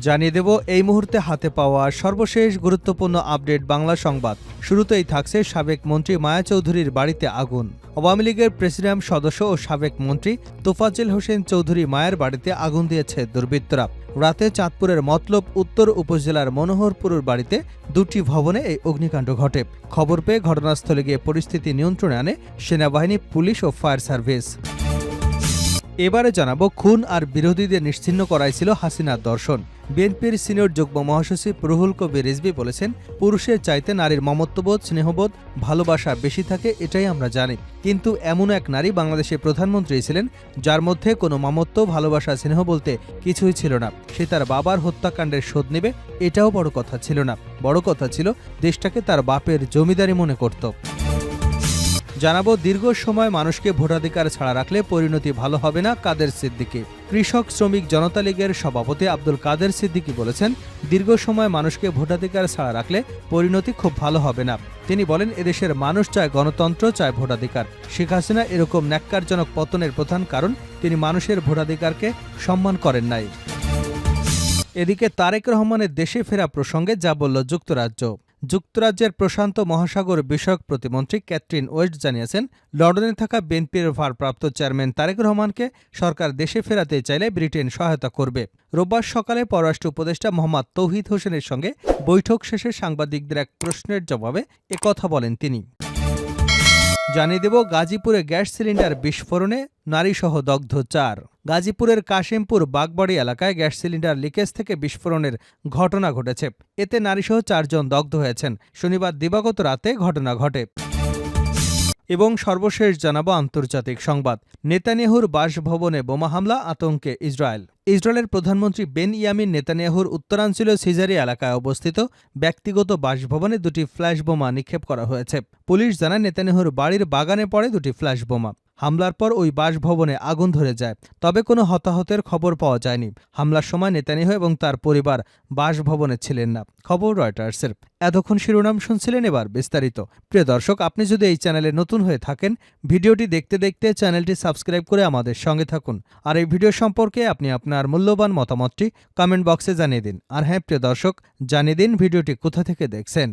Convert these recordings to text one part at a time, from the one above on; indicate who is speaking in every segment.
Speaker 1: জানিয়ে দেব এই মুহূর্তে হাতে পাওয়া সর্বশেষ গুরুত্বপূর্ণ আপডেট বাংলা সংবাদ। শুরুতেই থাকছে সাবেক মন্ত্রী মায়া চৌধুরীর বাড়িতে আগুন। আওয়ামী লীগের প্রেসিডিয়াম সদস্য ও সাবেক মন্ত্রী তোফাজ্জল হোসেন চৌধুরী মায়ের বাড়িতে আগুন দিয়েছে দুর্বৃত্তরা। রাতে চাঁদপুরের মতলব উত্তর উপজেলার মনোহরপুরের বাড়িতে দুটি ভবনে এই অগ্নিকাণ্ড ঘটে। খবর পেয়ে ঘটনাস্থলে গিয়ে পরিস্থিতি নিয়ন্ত্রণে আনে সেনাবাহিনী, পুলিশ ও ফায়ার সার্ভিস। এবারে জানাবো, খুন আর বিরোধীদের নিশ্চিহ্ন করাই ছিল হাসিনার দর্শন। বিএনপির সিনিয়র যুগ্ম মহাসচিব রুহুল কবির রিজভী বলেছেন, পুরুষের চাইতে নারীর মমত্ববোধ, স্নেহবোধ, ভালোবাসা বেশি থাকে, এটাই আমরা জানি। কিন্তু এমন এক নারী বাংলাদেশের প্রধানমন্ত্রী ছিলেন যার মধ্যে কোনো মমত্ব, ভালোবাসা, স্নেহ বলতে কিছুই ছিল না। সে তার বাবার হত্যাকাণ্ডের শোধ নেবে, এটাও বড় কথা ছিল না। বড় কথা ছিল দেশটাকে তার বাপের জমিদারি মনে করত। জানাবো, দীর্ঘ সময় মানুষকে ভোটাধিকার ছাড়া রাখলে পরিণতি ভালো হবে না, কাদের সিদ্দিকী। কৃষক শ্রমিক জনতা লীগের সভাপতি আব্দুল কাদের সিদ্দিকী বলেছেন, দীর্ঘ সময় মানুষকে ভোটাধিকার ছাড়া রাখলে পরিণতি খুব ভালো হবে না। তিনি বলেন, এদেশের মানুষ চায় গণতন্ত্র, চায় ভোটাধিকার। শেখ হাসিনা এরকম ন্যাক্কারজনক পতনের প্রধান কারণ তিনি মানুষের ভোটাধিকারকে সম্মান করেন নাই। এদিকে তারেক রহমানের দেশে ফেরা প্রসঙ্গে যা বলল যুক্তরাজ্য। যুক্তরাজ্যের প্রশান্ত মহাসাগর বিষয়ক প্রতিমন্ত্রী ক্যাথরিন ওয়েস্ট জানিয়েছেন, লন্ডনে থাকা বিএনপির ভারপ্রাপ্ত চেয়ারম্যান তারেক রহমানকে সরকার দেশে ফেরাতে চাইলে ব্রিটেন সহায়তা করবে। রোববার সকালে পররাষ্ট্র উপদেষ্টা মোহাম্মদ তৌহিদ হোসেনের সঙ্গে বৈঠক শেষে সাংবাদিকদের এক প্রশ্নের জবাবে একথা বলেন তিনি। জানিয়ে দেব, গাজীপুরে গ্যাস সিলিন্ডার বিস্ফোরণে নারীসহ দগ্ধ 4। গাজীপুরের কাশিমপুর বাগবাড়ি এলাকায় গ্যাস সিলিন্ডার লিকেজ থেকে বিস্ফোরণের ঘটনা ঘটেছে। এতে নারীসহ 4 জন দগ্ধ হয়েছেন। শনিবার দিবাগত রাতে ঘটনা ঘটে। এবং সর্বশেষ জানাবো আন্তর্জাতিক সংবাদ। নেতানিয়াহুর বাসভবনে বোমা হামলা, আতঙ্কে ইসরায়েল। ইসরায়েলের প্রধানমন্ত্রী বেনইয়ামিন নেতানিয়াহুর উত্তরাঞ্চলীয় সিজারি এলাকায় অবস্থিত ব্যক্তিগত বাসভবনে দুটি ফ্ল্যাশ বোমা নিক্ষেপ করা হয়েছে। পুলিশ জানায়, নেতানিয়াহুর বাড়ির বাগানে পড়ে দুটি ফ্ল্যাশ বোমা। হামলার পর ওই বাসভবনে আগুন ধরে যায়, তবে কোনো হতাহতের খবর পাওয়া যায়নি। হামলার সময় নেতানিয়াহু এবং তার পরিবার বাসভবনে ছিলেন না। খবর রয়টার্সের। এতক্ষণ শিরোনাম শুনছিলেন, এবার বিস্তারিত। প্রিয় দর্শক, আপনি যদি এই চ্যানেলে নতুন হয়ে থাকেন, ভিডিওটি দেখতে দেখতে চ্যানেলটি সাবস্ক্রাইব করে আমাদের সঙ্গে থাকুন। আর এই ভিডিও সম্পর্কে আপনি আপনার মূল্যবান মতামতটি কমেন্ট বক্সে জানিয়ে দিন। আর হ্যাঁ প্রিয় দর্শক, জানিয়ে দিন ভিডিওটি কোথা থেকে দেখছেন।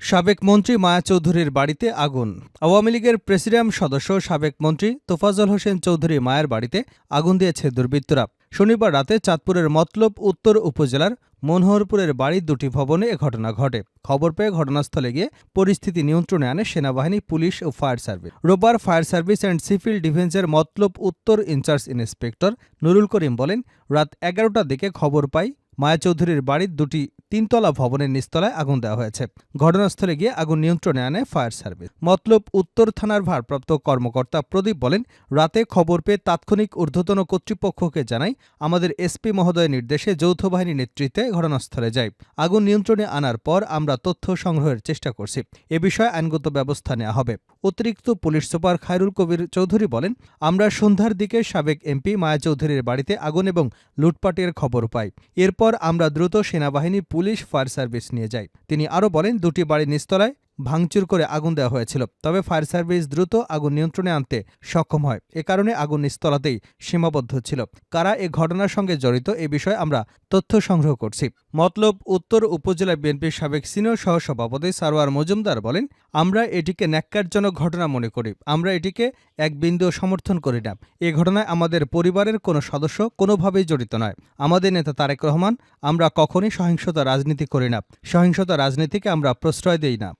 Speaker 1: সাবেক মন্ত্রী মায়া চৌধুরীর বাড়িতে আগুন। আওয়ামী লীগের প্রেসিডিয়াম সদস্য সাবেক মন্ত্রী তোফাজ্জল হোসেন চৌধুরী মায়ের বাড়িতে আগুন দিয়েছে দুর্বৃত্তরা। শনিবার রাতে চাঁদপুরের মতলব উত্তর উপজেলার মনোহরপুরের বাড়ির দুটি ভবনে এ ঘটনা ঘটে। খবর পেয়ে ঘটনাস্থলে গিয়ে পরিস্থিতি নিয়ন্ত্রণে আনে সেনাবাহিনী, পুলিশ ও ফায়ার সার্ভিস। রোববার ফায়ার সার্ভিস অ্যান্ড সিভিল ডিফেন্সের মতলব উত্তর ইনচার্জ ইন্সপেক্টর নুরুল করিম বলেন, রাত 11টার দিকে খবর পাই মায়া চৌধুরীর বাড়ির দুটি তিনতলা ভবনের নিচতলায় আগুন দেওয়া হয়েছে। ঘটনাস্থলে গিয়ে আগুন নিয়ন্ত্রণে আনে ফায়ার সার্ভিস। মতলব উত্তর থানার ভারপ্রাপ্ত কর্মকর্তা প্রদীপ বলেন, রাতে খবর পেয়ে তাৎক্ষণিক ঊর্ধ্বতন কর্তৃপক্ষকে জানাই, আমাদের এসপি মহোদয়ের নির্দেশে যৌথ বাহিনীর নেতৃত্বে ঘটনাস্থলে যাই। আগুন নিয়ন্ত্রণে আনার পর আমরা তথ্য সংগ্রহের চেষ্টা করছি। এ বিষয়ে আইনগত ব্যবস্থা নেওয়া হবে। অতিরিক্ত পুলিশ সুপার খায়রুল কবির চৌধুরী বলেন, আমরা সন্ধ্যার দিকে সাবেক এমপি মায়া চৌধুরীর বাড়িতে আগুন এবং লুটপাটের খবর পাই। এরপর আমরা দ্রুত সেনাবাহিনী, পুলিশ, ফায়ার সার্ভিস নিয়ে যাই। তিনি আরও বলেন, দুটি বাড়ির নিচতলায় ভাঙচুর করে আগুন দেওয়া হয়েছিল, তবে ফায়ার সার্ভিস দ্রুত আগুন নিয়ন্ত্রণে আনতে সক্ষম হয়। এ কারণে আগুন নিচতলাতেই সীমাবদ্ধ ছিল। কারা এ ঘটনার সঙ্গে জড়িত, এ বিষয়ে আমরা তথ্য সংগ্রহ করছি। মতলব উত্তর উপজেলা বিএনপির সাবেক সিনিয়র সহসভাপতি সারোয়ার মজুমদার বলেন, আমরা এটিকে ন্যাক্কারজনক ঘটনা মনে করি। আমরা এটিকে এক বিন্দুও সমর্থন করি না। এ ঘটনায় আমাদের পরিবারের কোনো সদস্য কোনোভাবেই জড়িত নয়। আমাদের নেতা তারেক রহমান, আমরা কখনই সহিংসতা রাজনীতি করি না। সহিংসতা রাজনীতিকে আমরা প্রশ্রয় দেই না।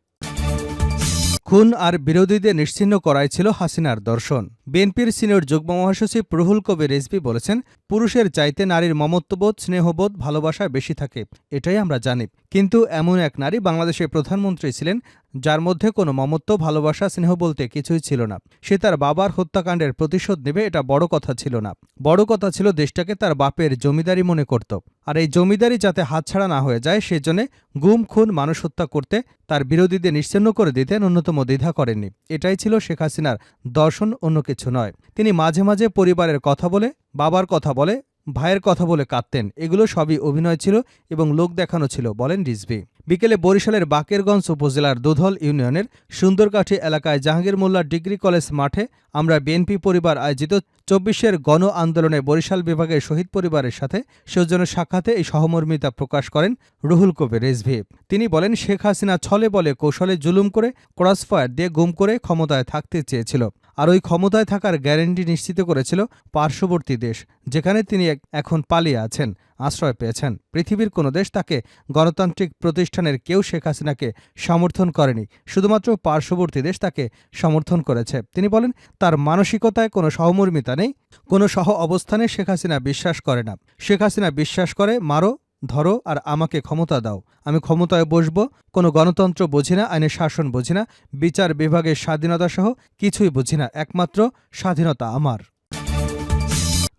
Speaker 1: খুন আর বিরোধীদের নিশ্চিহ্ন করাই ছিল হাসিনার দর্শন। বিএনপির সিনিয়র যুগ্ম মহাসচিব রুহুল কবির রিজভী বলেছেন, পুরুষের চাইতে নারীর মমত্ববোধ, স্নেহবোধ, ভালোবাসা বেশি থাকে, এটাই আমরা জানি। কিন্তু এমন এক নারী বাংলাদেশের প্রধানমন্ত্রী ছিলেন যার মধ্যে কোনো মমত্ব, ভালোবাসা, স্নেহ বলতে কিছুই ছিল না। সে তার বাবার হত্যাকাণ্ডের প্রতিশোধ নেবে, এটা বড় কথা ছিল না। বড় কথা ছিল দেশটাকে তার বাপের জমিদারি মনে করত। আর এই জমিদারি যাতে হাতছাড়া না হয়ে যায়, সেজন্য গুম, খুন, মানুষ হত্যা করতে তার বিরোধীদের নিশ্চিহ্ন করে দিতে ন্যূনতম দ্বিধা করেননি। এটাই ছিল শেখ হাসিনার দর্শন, অন্য কিছু নয়। তিনি মাঝে মাঝে পরিবারের কথা বলে, বাবার কথা বলে, ভাইয়ের কথা বলে কাঁদতেন। এগুলো সবই অভিনয় ছিল এবং লোক দেখানো ছিল, বলেন রিজভী। বিকেলে বরিশালের বাকেরগঞ্জ উপজেলার দোধল ইউনিয়নের সুন্দরকাঠি এলাকায় জাহাঙ্গীর মোল্লা ডিগ্রি কলেজ মাঠে আমরা বিএনপি পরিবার আয়োজিত ২৪-এর গণ আন্দোলনে বরিশাল বিভাগের শহীদ পরিবারের সাথে সৌজন্য সাক্ষাতে এই সহমর্মিতা প্রকাশ করেন রুহুল কবির রিজভী। তিনি বলেন, শেখ হাসিনা ছলে বলে কৌশলে জুলুম করে ক্রসফায়ার দিয়ে গুম করে ক্ষমতায় থাকতে চেয়েছিল, আর ওই ক্ষমতায় থাকার গ্যারান্টি নিশ্চিত করেছিল পার্শ্ববর্তী দেশ, যেখানে তিনি এখন পালিয়ে আছেন, আশ্রয় পেয়েছেন। পৃথিবীর কোনো দেশ তাকে গণতান্ত্রিক প্রতিষ্ঠানের কেউ শেখ হাসিনাকে সমর্থন করেনি, শুধুমাত্র পার্শ্ববর্তী দেশ তাকে সমর্থন করেছে। তিনি বলেন, তার মানসিকতায় কোনো সহমর্মিতা নেই, কোনো সহ অবস্থানে শেখ হাসিনা বিশ্বাস করে না। শেখ হাসিনা বিশ্বাস করে মারো, ধরো আর আমাকে ক্ষমতা দাও, আমি ক্ষমতায় বসবো। কোনো গণতন্ত্র বুঝি না, আইনের শাসন বুঝি না, বিচার বিভাগের স্বাধীনতা সহ কিছুই বুঝি না, একমাত্র স্বাধীনতা আমার।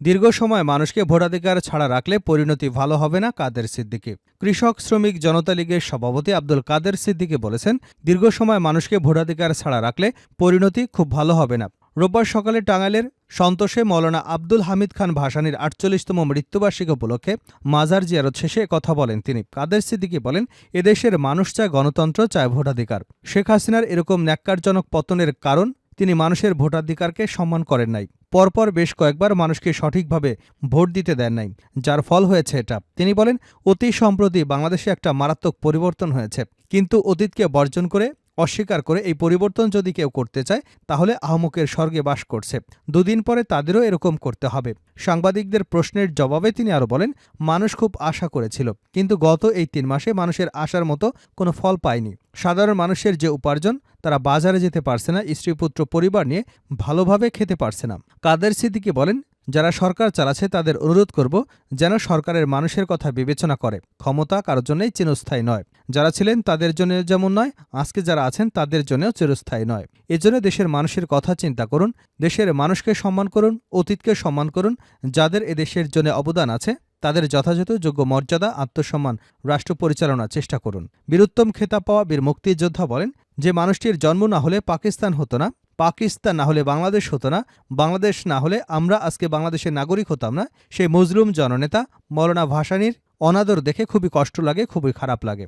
Speaker 1: দীর্ঘ সময় মানুষকে ভোটাধিকার ছাড়া রাখলে পরিণতি ভালো হবে না, কাদের সিদ্দিকী। কৃষক শ্রমিক জনতা লীগের সভাপতি আব্দুল কাদের সিদ্দিকী বলেছেন, দীর্ঘ সময় মানুষকে ভোটাধিকার ছাড়া রাখলে পরিণতি খুব ভালো হবে না। রোববার সকালে টাঙ্গাইলের সন্তোষে মৌলানা আব্দুল হামিদ খান ভাসানীর ৪৮তম মৃত্যুবার্ষিকী উপলক্ষে মাজার জিয়ারত শেষে কথা বলেন তিনি। কাদের সিদ্দিকী বলেন, এদেশের মানুষ চায় গণতন্ত্র, চায় ভোটাধিকার। শেখ হাসিনার এরকম ন্যাক্কারজনক পতনের কারণ তিনি মানুষের ভোটাধিকারকে সম্মান করেন নাই। পরপর বেশ কয়েকবার মানুষকে সঠিকভাবে ভোট দিতে দেন নাই, যার ফল হয়েছে এটা। তিনি বলেন, অতি সম্প্রতি বাংলাদেশে একটা মারাত্মক পরিবর্তন হয়েছে, কিন্তু অতীতকে বর্জন করে, অস্বীকার করে এই পরিবর্তন যদি কেউ করতে চায় তাহলে আহমকের স্বর্গে বাস করছে। দুদিন পরে তাদেরও এরকম করতে হবে। সাংবাদিকদের প্রশ্নের জবাবে তিনি আরও বলেন, মানুষ খুব আশা করেছিল, কিন্তু গত এই ৩ মাসে মানুষের আশার মতো কোনো ফল পায়নি। সাধারণ মানুষের যে উপার্জন, তারা বাজারে যেতে পারছে না, স্ত্রীপুত্র পরিবার নিয়ে ভালোভাবে খেতে পারছে না। কাদের সিদ্দিকী বলেন, যারা সরকার চালাচ্ছে তাদের অনুরোধ করব যেন সরকারের মানুষের কথা বিবেচনা করে। ক্ষমতা কারোর জন্যই চিরস্থায়ী নয়, যারা ছিলেন তাদের জন্য যেমন নয়, আজকে যারা আছেন তাদের জন্যও চিরস্থায়ী নয়। এজন্য দেশের মানুষের কথা চিন্তা করুন, দেশের মানুষকে সম্মান করুন, অতীতকে সম্মান করুন। যাদের এদেশের জন্য অবদান আছে তাদের যথাযথ যোগ্য মর্যাদা, আত্মসম্মান রাষ্ট্র পরিচালনার চেষ্টা করুন। বীরুত্তম খেতাব পাওয়া বীর মুক্তিযোদ্ধা বলেন, যে মানুষটির জন্ম না হলে পাকিস্তান হতো না, পাকিস্তান না হলে বাংলাদেশ হতো না, বাংলাদেশ না হলে আমরা আজকে বাংলাদেশের নাগরিক হতাম না, সেই মজলুম জননেতা মৌলানা ভাসানীর অনাদর দেখে খুবই কষ্ট লাগে, খুবই খারাপ লাগে।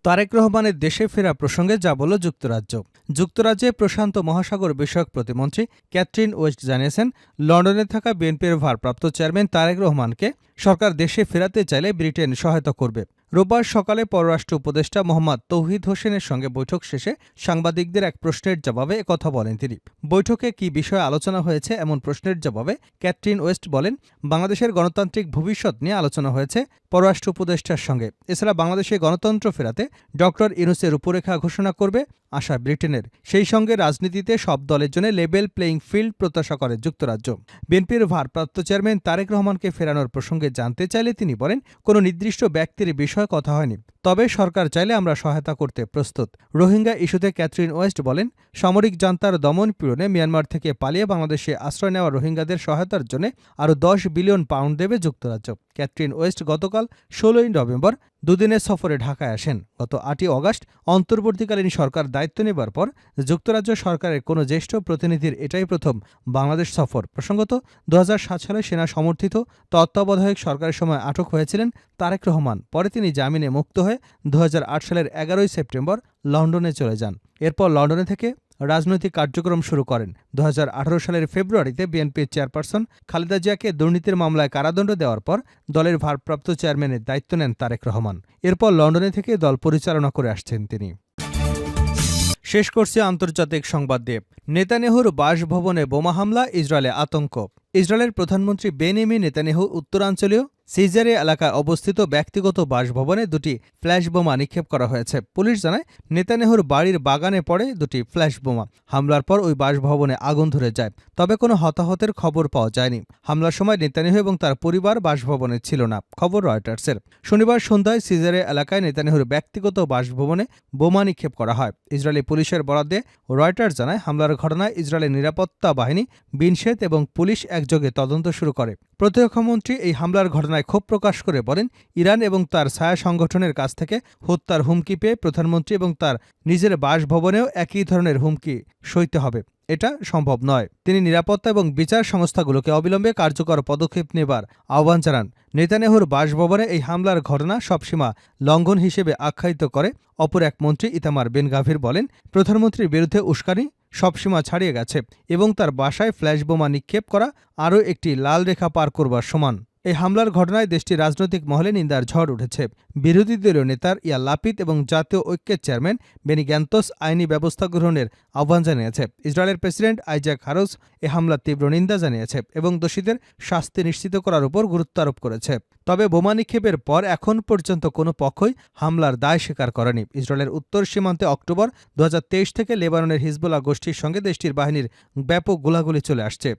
Speaker 1: তারেক রহমানের দেশে ফেরা প্রসঙ্গে যা বলল যুক্তরাজ্য। যুক্তরাজ্যে প্রশান্ত মহাসাগর বিষয়ক প্রতিমন্ত্রী ক্যাথরিন ওয়েস্ট জানিয়েছেন, লন্ডনে থাকা বিএনপির ভারপ্রাপ্ত চেয়ারম্যান তারেক রহমানকে সরকার দেশে ফেরাতে চাইলে ব্রিটেন সহায়তা করবে। রোববার সকালে পররাষ্ট্র উপদেষ্টা মোহাম্মদ তৌহিদ হোসেনের সঙ্গে বৈঠক শেষে সাংবাদিকদের এক প্রশ্নের জবাবে একথা বলেন তিনি। বৈঠকে কী বিষয়ে আলোচনা হয়েছে এমন প্রশ্নের জবাবে ক্যাথরিন ওয়েস্ট বলেন, বাংলাদেশের গণতান্ত্রিক ভবিষ্যৎ নিয়ে আলোচনা হয়েছে পররাষ্ট্র উপদেষ্টার সঙ্গে। এছাড়া বাংলাদেশে গণতন্ত্র ফেরাতে ডক্টর ইউনূসের রূপরেখা ঘোষণা করবে আশা ব্রিটেনের। সেই সঙ্গে রাজনীতিতে সব দলের জন্য লেভেল প্লেয়িং ফিল্ড প্রত্যাশা করে যুক্তরাজ্য। বিএনপির ভারপ্রাপ্ত চেয়ারম্যান তারেক রহমানকে ফেরানোর প্রসঙ্গে জানতে চাইলে তিনি বলেন, কোনো নির্দিষ্ট ব্যক্তির বিষয়ে কথা হয়নি, তবে সরকার চাইলে আমরা সহায়তা করতে প্রস্তুত। রোহিঙ্গা ইস্যুতে ক্যাথরিন ওয়েস্ট বলেন, সামরিক জান্তার দমন পীড়নে মিয়ানমার থেকে পালিয়ে বাংলাদেশে আশ্রয় নেওয়া রোহিঙ্গাদের সহায়তার জন্য আরও ১০ বিলিয়ন পাউন্ড দেবে যুক্তরাজ্য। ক্যাথরিন ওয়েস্ট গতকাল ১৬ই নভেম্বর দুদিনের সফরে ঢাকায় আসেন। গত ৮ই অগাস্ট অন্তর্বর্তীকালীন সরকার দায়িত্ব নেবার পর যুক্তরাজ্য সরকারের কোনো জ্যেষ্ঠ প্রতিনিধির এটাই প্রথম বাংলাদেশ সফর। প্রসঙ্গত, ২০০৭ সালে সেনা সমর্থিত তত্ত্বাবধায়ক সরকারের সময় আটক হয়েছিলেন তারেক রহমান। পরে তিনি জামিনে মুক্ত হয়ে ২০০৮ সালের ১১ই সেপ্টেম্বর লন্ডনে চলে যান। এরপর লন্ডনে থেকে রাজনৈতিক কার্যক্রম শুরু করেন। ২০১৮ সালের ফেব্রুয়ারিতে বিএনপির চেয়ারপারসন খালেদা জিয়াকে দুর্নীতির মামলায় কারাদণ্ড দেওয়ার পর দলের ভারপ্রাপ্ত চেয়ারম্যানের দায়িত্ব নেন তারেক রহমান। এরপর লন্ডনে থেকে দল পরিচালনা করে আসছেন তিনি। শেষ করছে আন্তর্জাতিক সংবাদ দিয়ে। নেতানিয়াহুর বাসভবনে বোমা হামলা, ইসরায়েলে আতঙ্ক। ইসরায়েলের প্রধানমন্ত্রী বেনিয়ামিন নেতানিয়াহু উত্তরাঞ্চলীয় সিজারে এলাকায় অবস্থিত ব্যক্তিগত বাসভবনে ২টি ফ্ল্যাশ বোমা নিক্ষেপ করা হয়েছে। পুলিশ জানায়, নেতানিয়াহুর বাড়ির বাগানে পড়ে ২টি ফ্ল্যাশ বোমা। হামলার পর ওই বাসভবনে আগুন ধরে যায়, তবে কোনো হতাহতের খবর পাওয়া যায়নি। হামলার সময় নেতানিয়াহু এবং তার পরিবার বাসভবনে ছিল না, খবর রয়টার্সের। শনিবার সন্ধ্যায় সিজারে এলাকায় নেতানিয়াহুর ব্যক্তিগত বাসভবনে বোমা নিক্ষেপ করা হয়। ইসরায়েলি পুলিশের বরাদ্দে রয়টার্স জানায়, হামলার ঘটনায় ইসরায়েলের নিরাপত্তা বাহিনী, বিনশেত এবং পুলিশ একযোগে তদন্ত শুরু করে। প্রতিরক্ষামন্ত্রী এই হামলার ঘটনায় ঘটনায় ক্ষোভ প্রকাশ করে বলেন, ইরান এবং তার ছায়া সংগঠনের কাছ থেকে হত্যার হুমকি পেয়ে প্রধানমন্ত্রী এবং তার নিজের বাসভবনেও একই ধরনের হুমকি সইতে হবে। এটা সম্ভব নয়। তিনি নিরাপত্তা এবং বিচার সংস্থাগুলোকে অবিলম্বে কার্যকর পদক্ষেপ নেবার আহ্বান জানান। নেতানিয়াহুর বাসভবনে এই হামলার ঘটনা সব সীমা লঙ্ঘন হিসেবে আখ্যায়িত করে অপর এক মন্ত্রী ইতামার বেন গাভির বলেন, প্রধানমন্ত্রীর বিরুদ্ধে উস্কানি সব সীমা ছাড়িয়ে গেছে এবং তার বাসায় ফ্ল্যাশ বোমা নিক্ষেপ করা আরও একটি লাল রেখা পার করবার সমান। এই হামলার ঘটনায় দেশটির রাজনৈতিক মহলে নিন্দার ঝড় উঠেছে। বিরোধী দলীয় নেতার ইয়া লাপিদ এবং জাতীয় ঐক্যের চেয়ারম্যান বেনি গ্যান্তস আইনি ব্যবস্থা গ্রহণের আহ্বান জানিয়েছে। ইসরায়েলের প্রেসিডেন্ট আইজাক হারোজ এ হামলার তীব্র নিন্দা জানিয়েছে এবং দোষীদের শাস্তি নিশ্চিত করার উপর গুরুত্ব আরোপ করেছে। তবে বোমা নিক্ষেপের পর এখন পর্যন্ত কোনো পক্ষই হামলার দায় স্বীকার করেনি। ইসরায়েলের উত্তর সীমান্তে অক্টোবর 2023 থেকে লেবাননের হিজবুল্লাহ গোষ্ঠীর সঙ্গে দেশটির বাহিনীর ব্যাপক গোলাগুলি চলে আসছে।